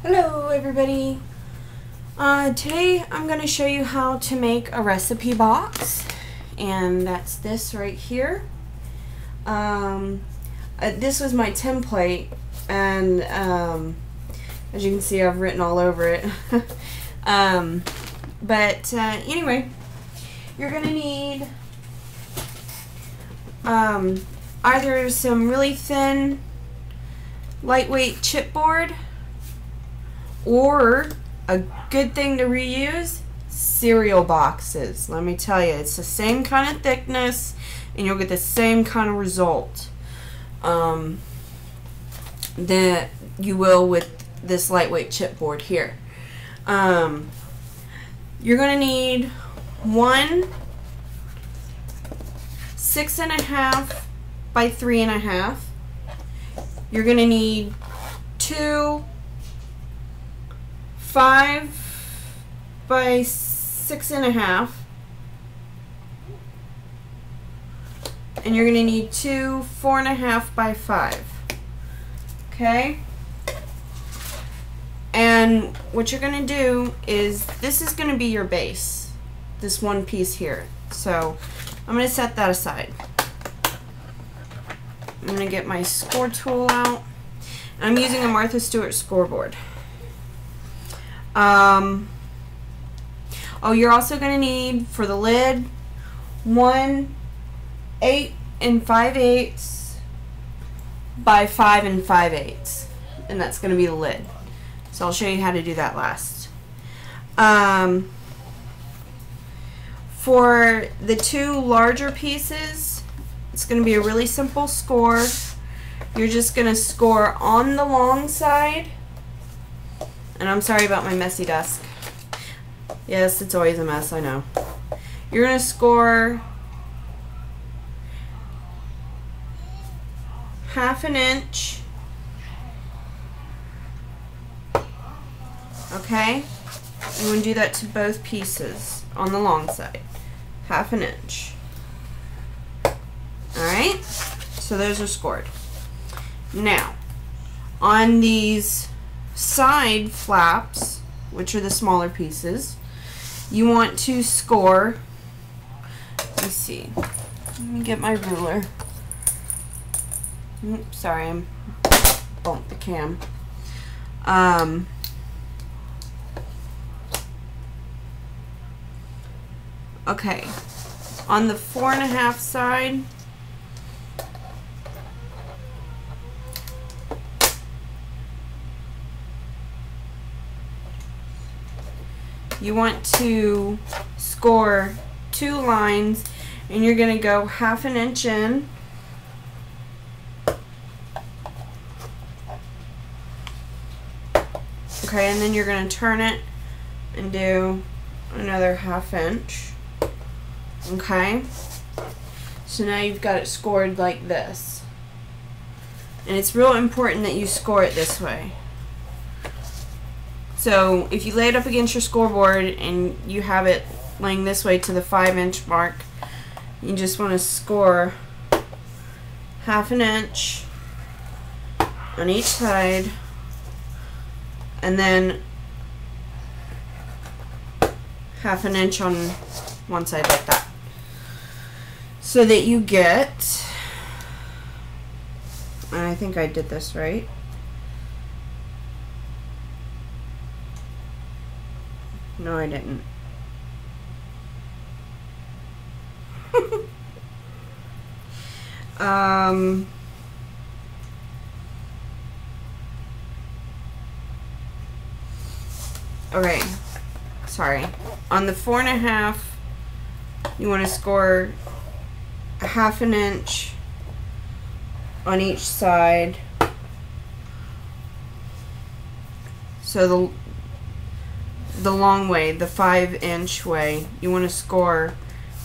Hello everybody. Today I'm going to show you how to make a recipe box, and that's this right here. This was my template, and as you can see I've written all over it. Anyway, you're going to need either some really thin lightweight chipboard, or a good thing to reuse, cereal boxes. Let me tell you, it's the same kind of thickness and you'll get the same kind of result that you will with this lightweight chipboard here. You're going to need one 6.5 by 3.5. You're going to need two 5 by 6.5, and you're going to need two 4.5 by 5. Okay? And what you're going to do is, this is going to be your base, this one piece here. So I'm going to set that aside. I'm going to get my score tool out. I'm using a Martha Stewart scoreboard. You're also going to need, for the lid, one 8 5/8 by 5 5/8, and that's going to be the lid. So I'll show you how to do that last. For the two larger pieces, it's going to be a really simple score. You're just going to score on the long side. And I'm sorry about my messy desk. Yes, it's always a mess, I know. You're going to score 1/2 inch. Okay? You want to do that to both pieces on the long side. 1/2 inch. Alright? So those are scored. Now, on these side flaps, which are the smaller pieces, you want to score, let's see, let me get my ruler. Oops, sorry, I bumped the cam. Okay, on the 4.5 side, you want to score 2 lines, and you're going to go 1/2 inch in, okay, and then you're going to turn it and do another 1/2 inch. Okay, so now you've got it scored like this, and it's real important that you score it this way. So if you lay it up against your scoreboard and you have it laying this way to the 5-inch mark, you just want to score 1/2 inch on each side, and then 1/2 inch on one side like that, so that you get, and I think I did this right, no, I didn't. Okay, sorry. On the 4.5, you want to score 1/2 inch on each side. So the long way, the 5-inch way, you want to score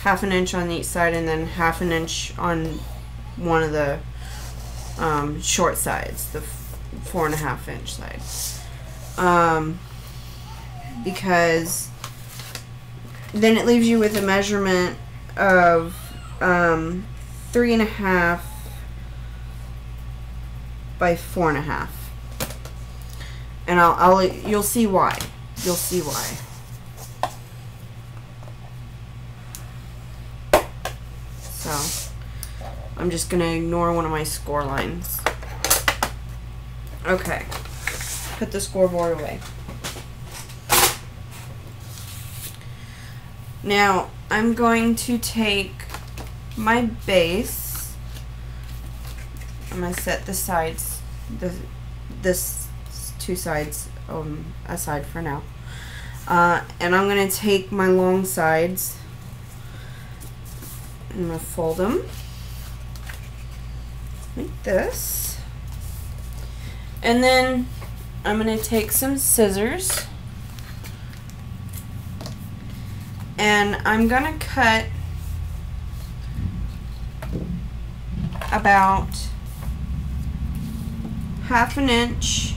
1/2 inch on each side, and then 1/2 inch on one of the short sides, the 4.5 inch side, because then it leaves you with a measurement of 3.5 by 4.5. And you'll see why. You'll see why. So I'm just gonna ignore one of my score lines. Okay, put the scoreboard away. Now I'm going to take my base. I'm gonna set the sides, this two sides aside for now, and I'm gonna take my long sides. I'm gonna fold them like this, and then I'm gonna take some scissors, and I'm gonna cut about 1/2 inch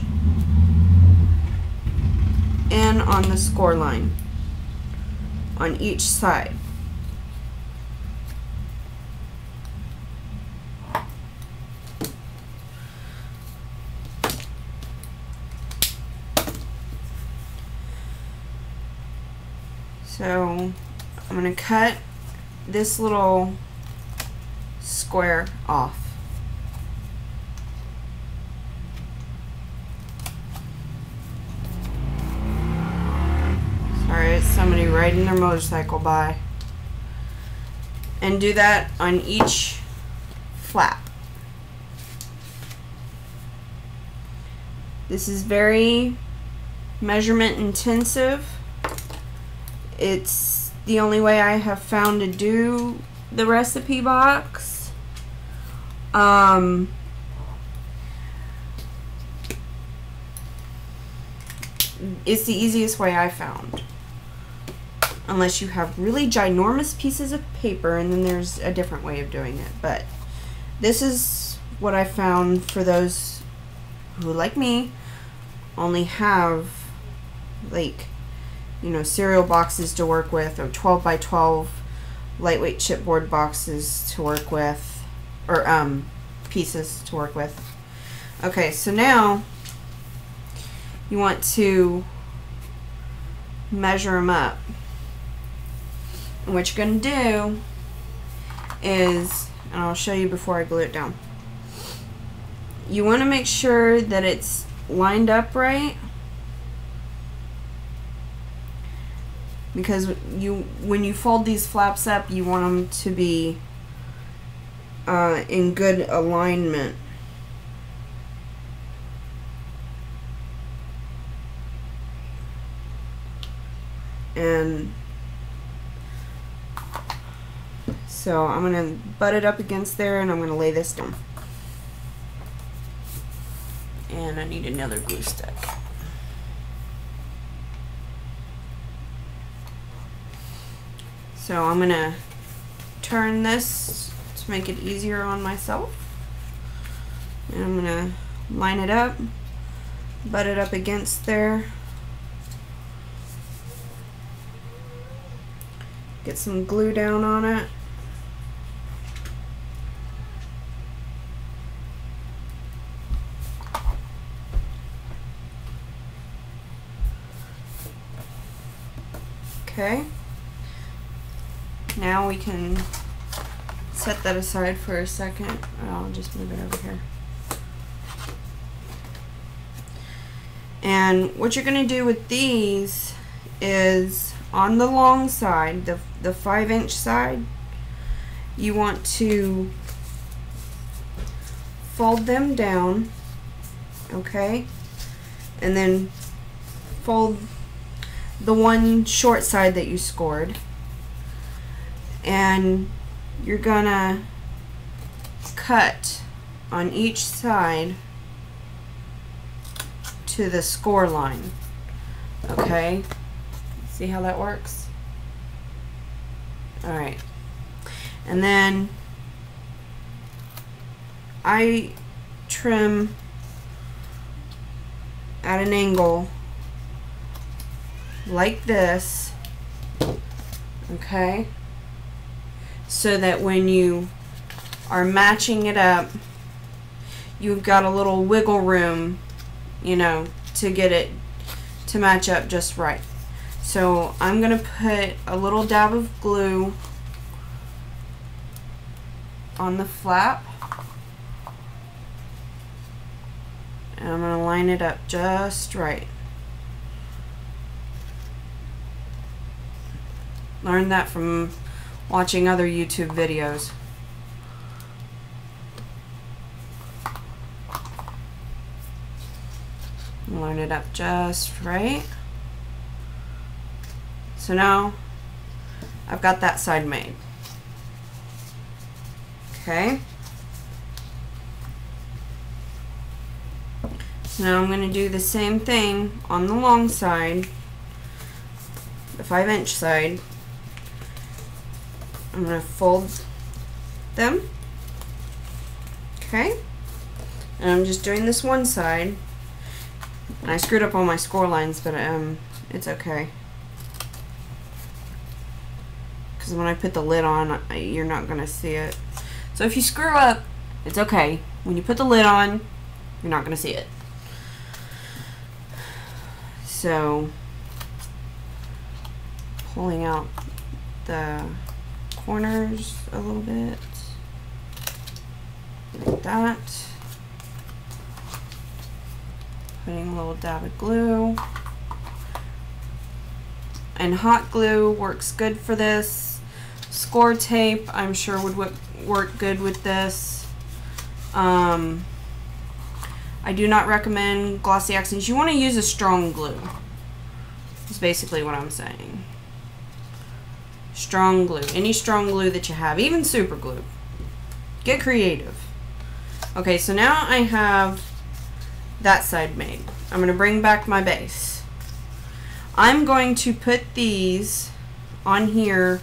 in on the score line on each side. So I'm going to cut this little square off. Sorry, it's somebody riding their motorcycle by. And do that on each flap. This is very measurement intensive. It's the only way I have found to do the recipe box. It's the easiest way I found. Unless you have really ginormous pieces of paper, and then there's a different way of doing it. But this is what I found for those who, like me, only have, like, you know, cereal boxes to work with, or 12 by 12 lightweight chipboard boxes to work with, or pieces to work with. Okay, so now you want to measure them up. And what you're going to do is, and I'll show you before I glue it down, you want to make sure that it's lined up right, because when you fold these flaps up, you want them to be in good alignment. And so I'm going to butt it up against there, and I'm going to lay this down. And I need another glue stick. So I'm going to turn this to make it easier on myself. And I'm going to line it up, butt it up against there. Get some glue down on it. Okay. Now we can set that aside for a second. I'll just move it over here. And what you're going to do with these is, on the long side, the 5-inch side, you want to fold them down, okay, and then fold the one short side that you scored, and you're gonna cut on each side to the score line. Okay, see how that works? Alright, and then I trim at an angle like this, okay, so that when you are matching it up, you've got a little wiggle room, you know, to get it to match up just right. So I'm going to put a little dab of glue on the flap. And I'm going to line it up just right. Learned that from watching other YouTube videos. Line it up just right. So now I've got that side made. Okay. So now I'm going to do the same thing on the long side, the 5-inch side. I'm going to fold them. Okay. And I'm just doing this one side. And I screwed up all my score lines, but it's okay. Because when I put the lid on, you're not going to see it. So if you screw up, it's okay. When you put the lid on, you're not going to see it. So, pulling out the corners a little bit, like that. Putting a little dab of glue. And hot glue works good for this. Score tape, I'm sure would work good with this. I do not recommend glossy accents. You want to use a strong glue. That's basically what I'm saying. Strong glue. Any strong glue that you have. Even super glue. Get creative. Okay, so now I have that side made. I'm going to bring back my base. I'm going to put these on here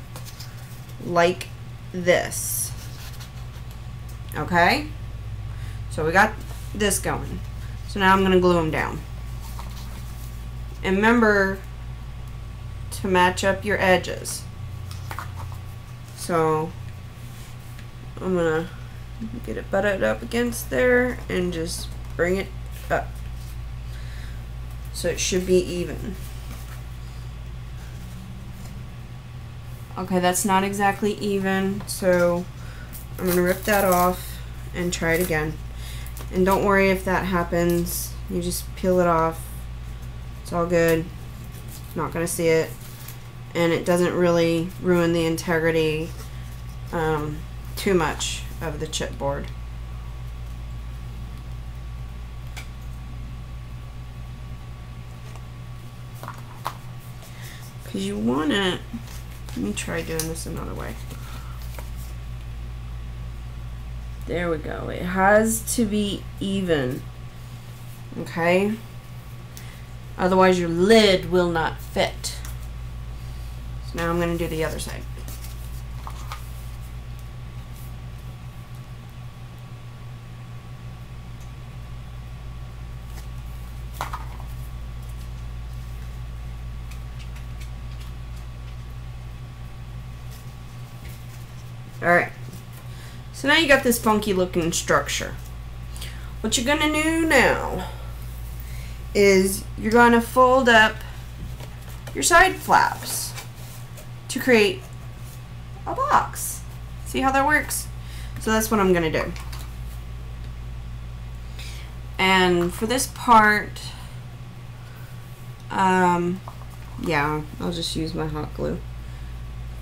like this. Okay? So we got this going. So now I'm going to glue them down. And remember to match up your edges. So I'm going to get it butted up against there and just bring it up. So it should be even. Okay, that's not exactly even, so I'm going to rip that off and try it again. And don't worry if that happens. You just peel it off. It's all good. Not going to see it. And it doesn't really ruin the integrity too much of the chipboard. Because you want it. Let me try doing this another way. There we go. It has to be even. Okay? Otherwise your lid will not fit. So now I'm going to do the other side. Alright. So now you got this funky looking structure. What you're going to do now is you're going to fold up your side flaps to create a box. See how that works? So that's what I'm going to do. And for this part, yeah, I'll just use my hot glue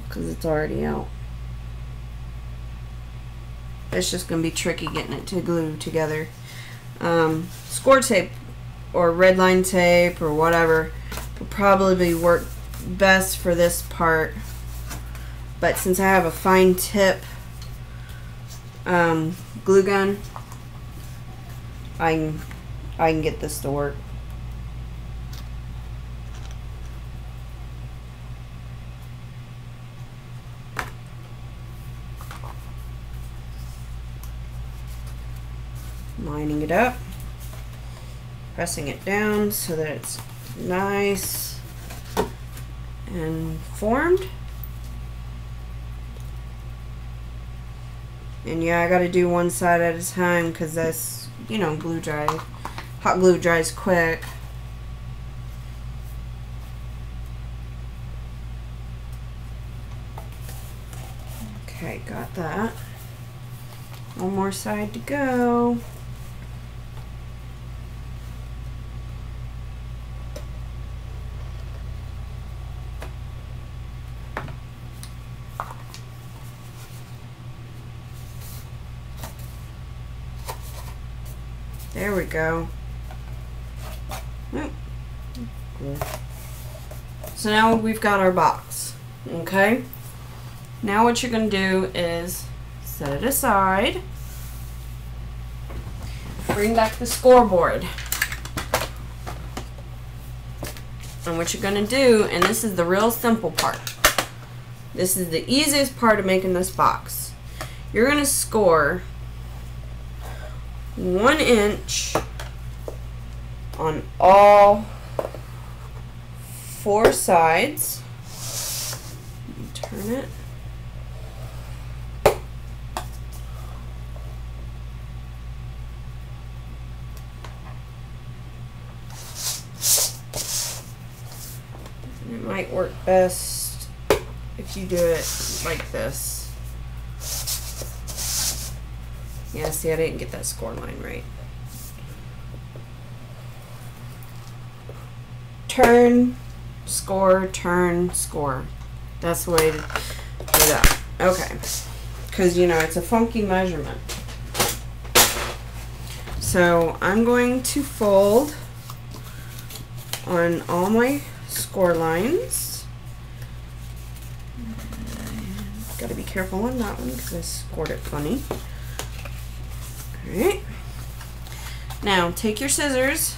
because it's already out. It's just going to be tricky getting it to glue together. Score tape or red line tape or whatever will probably work best for this part. But since I have a fine tip glue gun, I can get this to work. Lining it up, pressing it down so that it's nice and formed. And yeah, I gotta do one side at a time because that's, you know, glue dry. Hot glue dries quick. Okay, got that. One more side to go. There we go. So now we've got our box. Okay? Now what you're going to do is set it aside. Bring back the scoreboard. And what you're going to do, and this is the real simple part. This is the easiest part of making this box. You're going to score 1 inch on all 4 sides. Turn it. It might work best if you do it like this. Yeah, see, I didn't get that score line right. Turn, score, turn, score. That's the way to do that. Okay. Because, you know, it's a funky measurement. So, I'm going to fold on all my score lines. Got to be careful on that one because I scored it funny. Alright. Now, take your scissors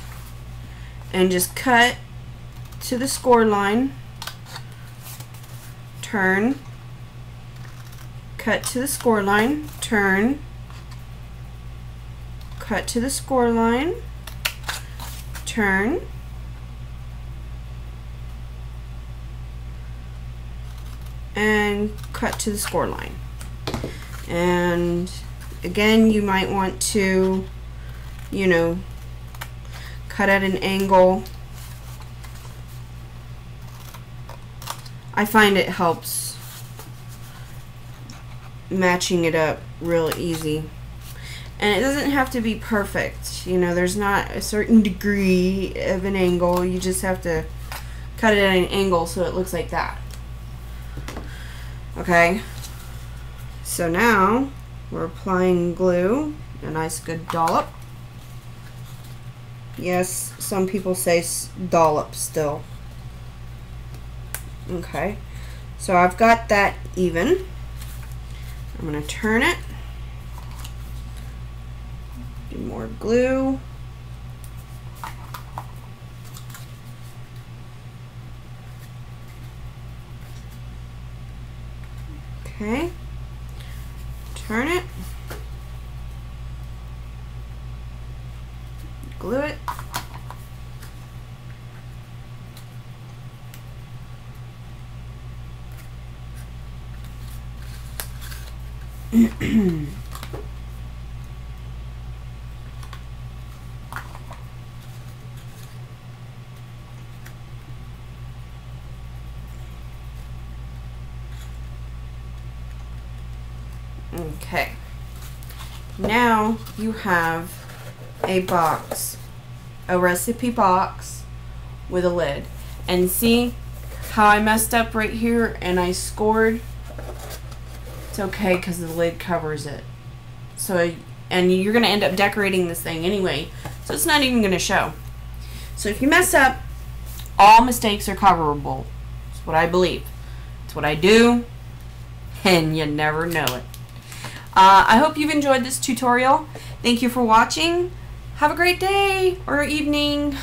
and just cut to the score line. Turn. Cut to the score line. Turn. Cut to the score line. Turn. And cut to the score line. And again, you might want to, you know, cut at an angle. I find it helps matching it up real easy. And it doesn't have to be perfect. You know, there's not a certain degree of an angle. You just have to cut it at an angle so it looks like that. Okay, so now we're applying glue, a nice good dollop. Yes, some people say dollop still. Okay, so I've got that even. I'm going to turn it, do more glue. Okay, turn it, glue it, okay, now you have a box, a recipe box with a lid. And see how I messed up right here and I scored? It's okay because the lid covers it. So, and you're going to end up decorating this thing anyway, so it's not even going to show. So if you mess up, all mistakes are coverable. That's what I believe. It's what I do, and you never know it. I hope you've enjoyed this tutorial. Thank you for watching. Have a great day or evening.